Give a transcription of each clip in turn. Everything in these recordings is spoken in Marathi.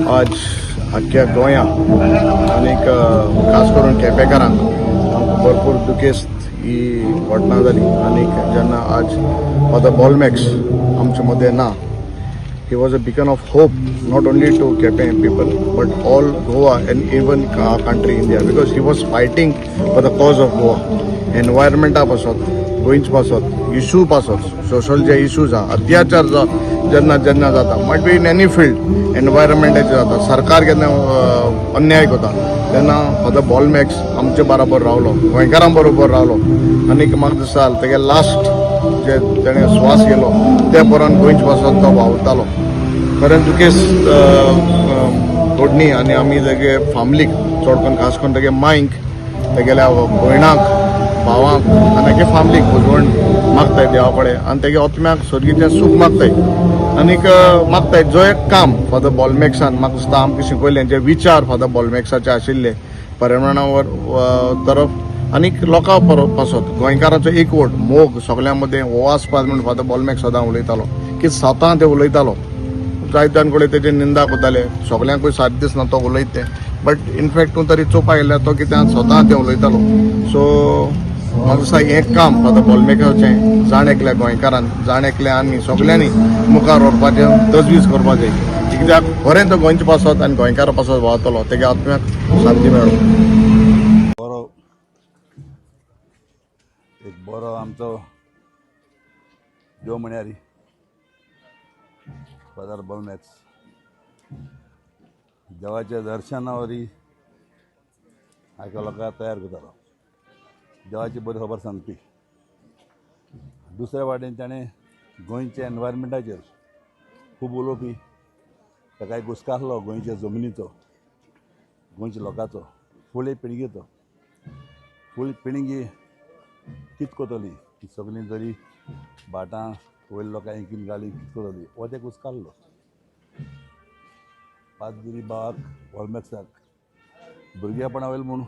आज अख्ख्या गोंयांत आनीक खास करून केपेकारांक आमकां भरपूर दुखेस्त ही घटना जाली. आनीक जेन्ना आज फादर बॉलमॅक्स आमचे मदें ना, he was a beacon of hope not only to Kepe people but all Goa and even our country India, because he was fighting for the cause of Goa. Environment पासत, गोंयच पासत, इशू पासत, सोशल जे इशूज आहा, अत्याचार जेन्ना जेन्ना जाता, might be in any field, एनवायरमेंटाचे जाता, सरकार केन्ना अन्याय करता, तेन्ना फादर बॉलमॅक्स आमचे बरोबर रावलो, गोंयकारां बरोबर रावलो. आनीक म्हाका दिसता तेगे लास्ट जे तेणें स्वास घेलो त्या परान गोंयच पासत तो वावुरतालो. खरें दुखेस्त घडणी. आनी आमी तेगे फॅमिलीक चड करून खास करून तेगे मांयक, तेगेल्या भयणाक, भावांक आनी तेगे फॅमिलीक उजवण मागताय देवा कडेन, आनी तेगे आत्म्याक स्वर्गीचें सूख मागताय. आनीक मागताय जो एक काम फादर बॉलमॅक्सान म्हाका दिसता आमकां शिकयलें, जे विचार फादर बॉलमॅक्साचे आशिल्ले पर्यावरणा तरफ आनीक लोकां पासत गोंयकारांचो एकवट मोग सगळ्यां मदें हो आसपास म्हणून फादर बॉलमॅक्स सदां उलयतालो की स्वता ते उलयतालो. जायत्यां कडेन तेजे निंदा करताले, सगळ्यांकूय साथ दिसना तो उलयत तें, बट इनफॅक्ट तूं तरी चोवपा येयल्या तो कित्याक स्वता ते उलयतालो. सो म्हाका दिसता हें काम फादर बॉलमॅक्साचें जाण एकल्या गोंयकारान, जाण एकल्या आमी सगळ्यांनी मुखार व्हरपाचें, तजवीज करपाचें, कित्याक खरें तो गोंयचे पासत आनी गोंयकारा पासत वावरतलो, तेगे आत्म्याक शांती मेळो. एक बरो आमचो देव म्हण्यारी फादर बॉलमॅक्स देवाच्या दर्शनावरी हाका लोकांक तयार करतालो, देवाची बरी खबर सांगपी. दुसऱ्या वाटेन ताणें गोंयच्या एनवायरमेंटाचेर खूब उलोवपी, ताका एक हुस्को आसलो गोंयच्या जमनीचो, गोंयच्या लोकांचो, फुडले पिळगेचो. फुडली पिळगी कित कोतली, ही सगळीं जरी भाटां वयल्या लोकांक एकीन घाली कित कोतली, हो तेका हुस्को आसलो. पाद्री बाबाक बॉलमॅक्साक भुरगेपणा वयलें म्हूण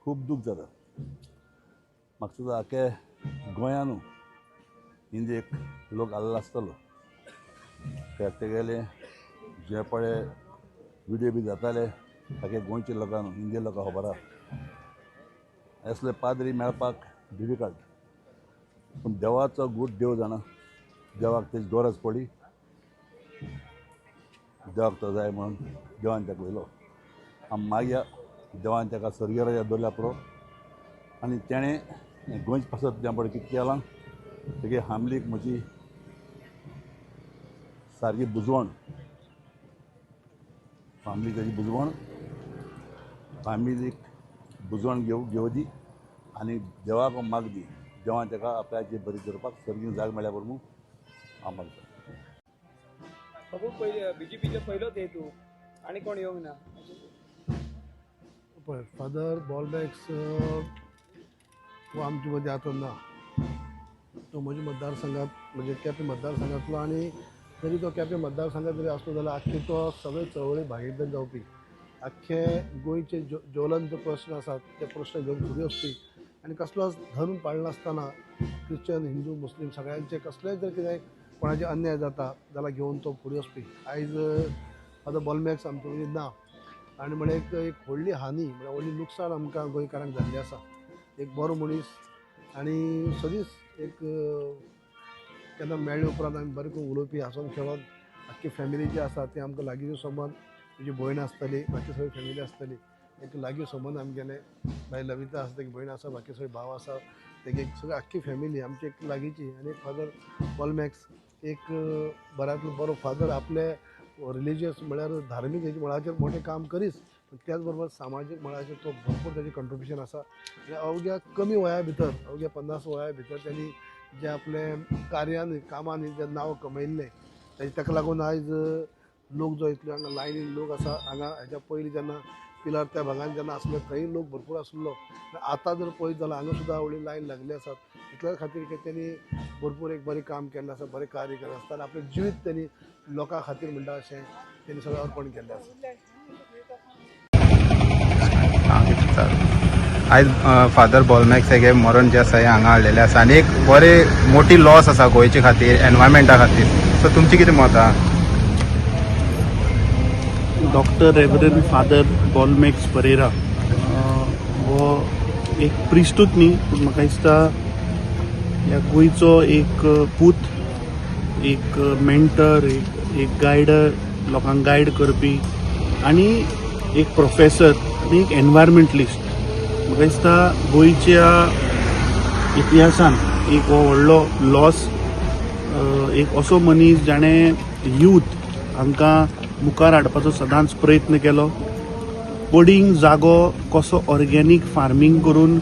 खूब दूख जाता. म्हाका सुद्दां आख्या गोंयानू हिंदेक लोक आल्लो आसतलो, कित्याक तेगेले जे पळय विडियो बी जाताले ताके गोंयच्या लोकांक, हिंदी लोकांक खबर आहा. असले पाद्री मेळपाक डिफिकल्ट, पूण देवाचो गूट देव जाणा, देवाक तेजी गरज पडली, देवाक तो जाय म्हणून देवान ताका वयलो. आमी मागया देवान ताका स्वर्गीय राज्यांत दवरल्या पुरो. आनी तेणें गोंयच पासत त्या पळय कितें केलां, तेगे फॅमिलीक म्हजी सारकी बुजवण, फॅमिली तेजी बुजवण, फॅमिलीक बुजवण घेवं दी आनी देवाक माग दी, देवान ताका आपल्याची बरी करपाक सर्गीन जाग मेळ्ळ्या बरोबर हांव मागता. बाबू पयले बीजेपीचे पयलोच हेतू आनी कोण येवंक ना. पळय फादर बॉलमॅक्स हो आमचे मदीं आतां ना. तो म्हज्या मतदारसंघात, म्हणजे केपें मतदारसंघातलो, आनी जरी तो केपें मतदारसंघात जरी आसलो जाल्यार आख्खे तो सगळे चळवळी भागीदार जावपी, आख्खे गोंयचे ज्वलंत प्रश्न आसात ते प्रश्न घेवन फुडें वचपी, आनी कसलोच धर्म पाळनासतना क्रिश्चन, हिंदू, मुस्लीम सगळ्यांचे कसलेंय जर कितें कोणाचे अन्याय जाता जाल्यार घेवन तो फुडें वचपी. आयज फादर बॉलमॅक्स आमचे मदीं ना, आनी म्हळ्यार एक व्हडली हानी, म्हळ्यार व्हडली लुकसाण आमकां गोंयकारांक जाल्ली आसा. एक बरो मनीस, आनी सदींच एक केन्ना मेळ्ळे उपरांत आमी बरें करून उलोवपी, हांसोन खेळोन, आख्खी फॅमिली जी आसा ती आमकां लागींच्यो संबंद, तुजी भयण आसतली, बाकी सगळी फॅमिली आसतली, एक लागीं संबंद आमी गेले. बाय लविता आसा, तेगे भयण आसा, बाकी सगळे भाव आसा, तेगे सगळी आख्खी फॅमिली आमची एक लागींची. आनी फादर बॉलमॅक्स एक बऱ्यांतलो बरो फादर, आपले रिलिजियस म्हळ्यार धार्मीक हेजे मळाचेर मोठें काम करीत, पण त्याच बरोबर सामाजीक मळाचेर तो भरपूर तेजें कंट्रिब्युशन आसा. आनी अवघ्या कमी वया भितर, अवघ्या 50 वया भितर त्यांनी जे आपले कार्यान, कामांनी जे नांव कमयल्लें, ताका लागून आयज लोक जो इतले हांगा लायनीन लोक आसा, हांगा हेच्या पयलीं जेन्ना पिलार त्या भागान जेन्ना आसले थंय लोक भरपूर आसलो, आतां जर पळयत जाल्यार हांगा सुद्दां व्हडली लायन लागली आसात. इतल्या खातीर की त्यांनी भरपूर एक बरें काम केल्लें आसा, बरें कार्य केल्लें आसता, आनी आपलें जिवीत त्यांनी लोकां खातीर म्हणटा अशें त्यांनी सगळें अर्पण केल्लें आसा. आयज फादर बॉलमॅक्स हेगे मरण जे आसा हें हांगा हाडलेलें आसा आनी एक बरी मोठी लॉस आसा गोंयचे खातीर एनवायरमेंटा खातीर. सो तुमची कितें मत आहा? डॉक्टर रेव्हरंड फादर बॉलमॅक्स परेरा हो एक प्रिस्टूच न्ही, पूण म्हाका दिसता ह्या गोंयचो एक पूत, एक मेंटर, एक गायडर, लोकांक गायड करपी आनी एक प्रोफेसर आनी एक एनवायरमेंटलिस्ट. म्हाका दिसता गोंयच्या इतिहासान एक हो व्हडलो लॉस. एक असो मनीस जाणें यूथ हांकां मुखार हाडपाचो सदांच प्रयत्न केलो. पडींग जागो कसो ऑर्गेनीक फार्मींग करून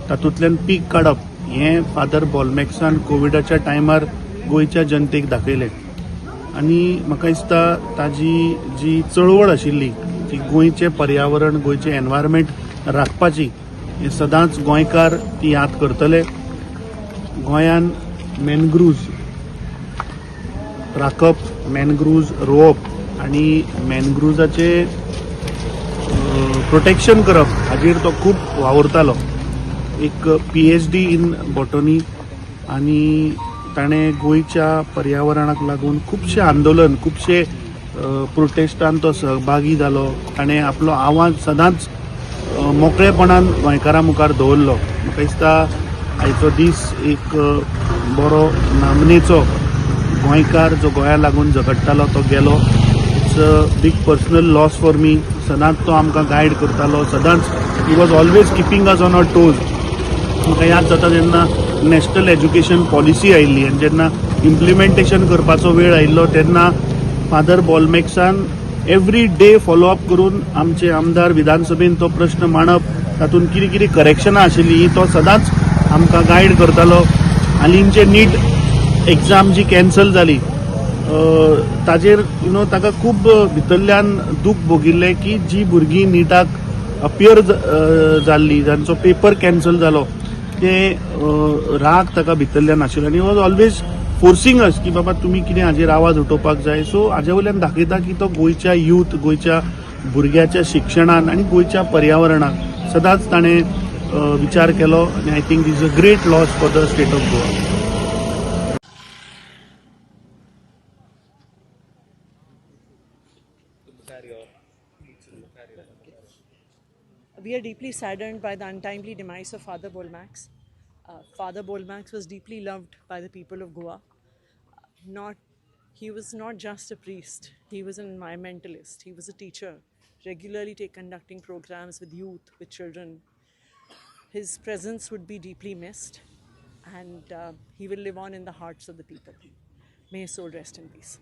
तातूंतल्यान पीक काडप हें फादर बॉलमॅक्सान कोविडाच्या टायमार गोंयच्या जनतेक दाखयलें. आनी म्हाका दिसता ताजी जी चळवळ आशिल्ली ती गोंयचें पर्यावरण, गोंयचें एनवायरमेंट राखपाची, हें सदांच गोंयकार ती याद करतले. गोंयान मॅनग्रुव्ज राखप, मॅनग्रुव्ज रोवप आनी मॅनग्रुव्जाचे प्रोटेक्शन करप हाजेर तो खूब वावुरतालो. एक PhD इन बॉटनी आनी ताणें गोंयच्या पर्यावरणाक लागून खुबशे आंदोलन, खुबशे प्रोटेस्टांत तो सहभागी जालो. ताणें आपलो आवाज सदांच मोकळेपणान गोंयकारां मुखार दवरलो. म्हाका दिसता आयचो दीस एक बरो नामनेचो गोंयकार जो गोंया लागून झगडटालो तो गेलो. It's a big personal loss for me. सदांच तो आमकां गायड करतालो, सदांच he was always keeping us on our toes. म्हाका याद जाता जेन्ना नॅशनल एज्युकेशन पॉलिसी आयिल्ली आनी जेन्ना इम्प्लिमेंटेशन करपाचो वेळ आयिल्लो तेन्ना फादर बॉलमॅक्सान एवरी डे फॉलोअप करून आमचे आमदार विधानसभेन तो प्रश्न मांडप, तातूंत कितें कितें करेक्शनां आशिल्लीं तो सदांच आमकां गायड करतालो. हालींचे नीट एग्जाम जी कॅन्सल जाली ताजेर ताका खूब भितरल्यान दूख भोगिल्लें की जी भुरगीं नीटाक अपियर जाल्लीं, जांचो पेपर कॅन्सल जालो, ते राग ताका भितरल्यान आशिल्लो. आनी वॉज ऑलवेज फोर्सिंग अस की बाबा तुमी कितें हाजेर आवाज उठोवपाक जाय. सो हाजे वयल्यान दाखयता की तो गोंयच्या यूथ, गोंयच्या भुरग्याच्या शिक्षणान आनी गोंयच्या पर्यावरणाक सदांच ताणें विचार केलो. आनी I think this is a great loss for the state of Goa. We are deeply saddened by the untimely demise of Father Bolmax. Father Bolmax was deeply loved by the people of Goa. He was not just a priest, he was an environmentalist, he was a teacher, regularly conducting programs with youth, with children. His presence would be deeply missed, and he will live on in the hearts of the people. May his soul rest in peace.